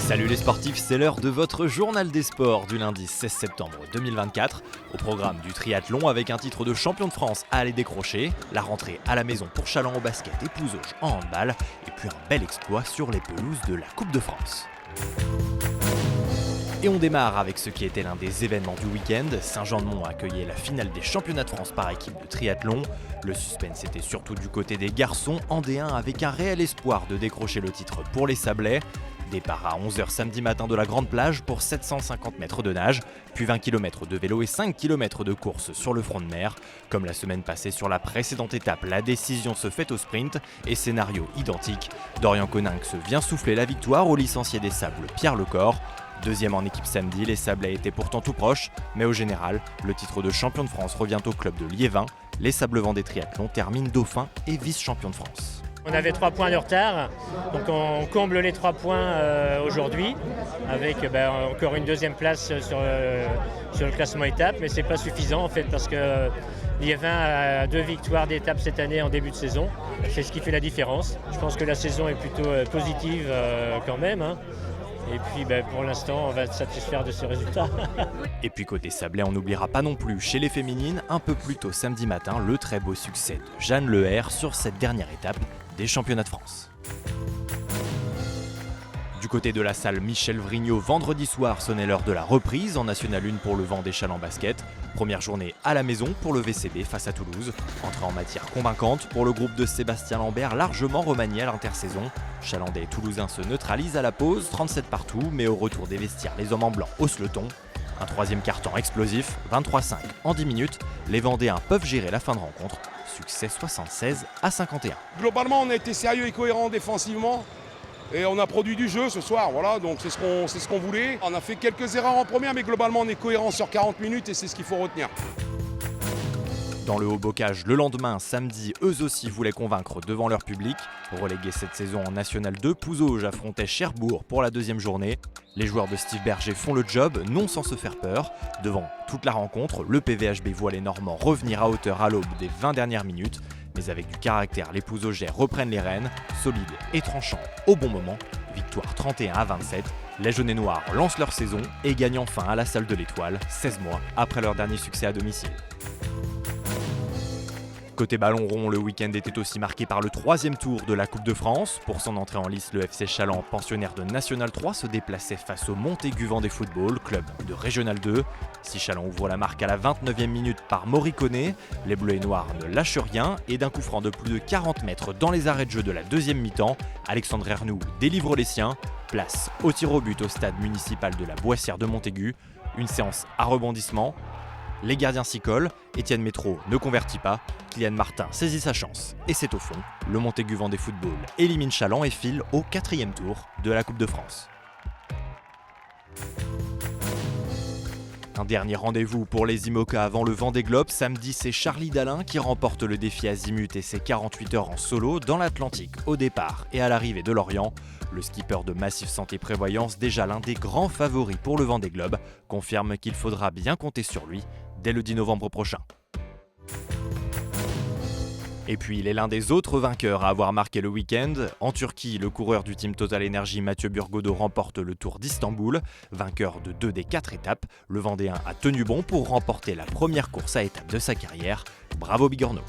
Salut les sportifs, c'est l'heure de votre journal des sports du lundi 16 septembre 2024. Au programme du triathlon avec un titre de champion de France à aller décrocher, la rentrée à la maison pour Chaland au basket et Pouzauges en handball, et puis un bel exploit sur les pelouses de la Coupe de France. Et on démarre avec ce qui était l'un des événements du week-end. Saint-Jean-de-Mont accueillait la finale des championnats de France par équipe de triathlon. Le suspense était surtout du côté des garçons en D1 avec un réel espoir de décrocher le titre pour les Sablais. Départ à 11h samedi matin de la Grande Plage pour 750 mètres de nage, puis 20 km de vélo et 5 km de course sur le front de mer. Comme la semaine passée sur la précédente étape, la décision se fait au sprint et scénario identique. Dorian Coninx vient souffler la victoire au licencié des Sables Pierre Lecor. Deuxième en équipe samedi, les Sablais étaient pourtant tout proches, mais au général, le titre de champion de France revient au club de Liévin. Les Sablevent des triathlons terminent dauphin et vice-champion de France. On avait 3 points de retard, donc on comble les 3 points aujourd'hui avec encore une deuxième place sur le classement étape, mais c'est pas suffisant en fait parce que Liévin a 2 victoires d'étape cette année en début de saison. C'est ce qui fait la différence. Je pense que la saison est plutôt positive quand même. Et puis pour l'instant, on va se satisfaire de ce résultat. Et puis côté Sablais, on n'oubliera pas non plus chez les féminines, un peu plus tôt samedi matin, le très beau succès de Jeanne Leher sur cette dernière étape des championnats de France. Du côté de la salle Michel Vrignot, vendredi soir sonnait l'heure de la reprise en National 1 pour le Vendée Chaland Basket. Première journée à la maison pour le VCB face à Toulouse. Entrée en matière convaincante pour le groupe de Sébastien Lambert, largement remanié à l'intersaison. Chalandais et Toulousains se neutralisent à la pause, 37 partout, mais au retour des vestiaires, les hommes en blanc haussent le ton. Un troisième quart-temps explosif, 23-5 en 10 minutes. Les Vendéens peuvent gérer la fin de rencontre. Succès 76-51. Globalement, on a été sérieux et cohérent défensivement. Et on a produit du jeu ce soir, voilà, donc c'est ce qu'on voulait. On a fait quelques erreurs en première, mais globalement on est cohérent sur 40 minutes et c'est ce qu'il faut retenir. Dans le Haut-Bocage, le lendemain, samedi, eux aussi voulaient convaincre devant leur public. Relégués cette saison en National 2, Pouzauges affrontait Cherbourg pour la deuxième journée. Les joueurs de Steve Berger font le job, non sans se faire peur. Devant toute la rencontre, le PVHB voit les Normands revenir à hauteur à l'aube des 20 dernières minutes. Mais avec du caractère, les Pouzaugais reprennent les rênes, solides et tranchants au bon moment. Victoire 31-27. Les jaunes et noirs lancent leur saison et gagnent enfin à la salle de l'Étoile, 16 mois après leur dernier succès à domicile. Côté ballon rond, le week-end était aussi marqué par le 3e tour de la Coupe de France. Pour son entrée en lice, le FC Chaland, pensionnaire de National 3, se déplaçait face au Montaigu Vendée Football, club de Régional 2. Si Chaland ouvre la marque à la 29e minute par Moricone, les Bleus et Noirs ne lâchent rien et d'un coup franc de plus de 40 mètres dans les arrêts de jeu de la deuxième mi-temps, Alexandre Ernoult délivre les siens. Place au tir au but au stade municipal de la Boissière de Montaigu. Une séance à rebondissement. Les gardiens s'y collent, Étienne Métro ne convertit pas, Kylian Martin saisit sa chance et c'est au fond. Le Montaigu Vendée Football élimine Chaland et file au 4e tour de la Coupe de France. Un dernier rendez-vous pour les IMOCA avant le Vendée Globe. Samedi, c'est Charlie Dalin qui remporte le défi Azimut et ses 48 heures en solo dans l'Atlantique au départ et à l'arrivée de Lorient. Le skipper de Massif Santé Prévoyance, déjà l'un des grands favoris pour le Vendée Globe, confirme qu'il faudra bien compter sur lui dès le 10 novembre prochain. Et puis, il est l'un des autres vainqueurs à avoir marqué le week-end. En Turquie, le coureur du team Total Energy Mathieu Burgodeau remporte le Tour d'Istanbul. Vainqueur de 2 des 4 étapes, le Vendéen a tenu bon pour remporter la première course à étapes de sa carrière. Bravo Bigorneau!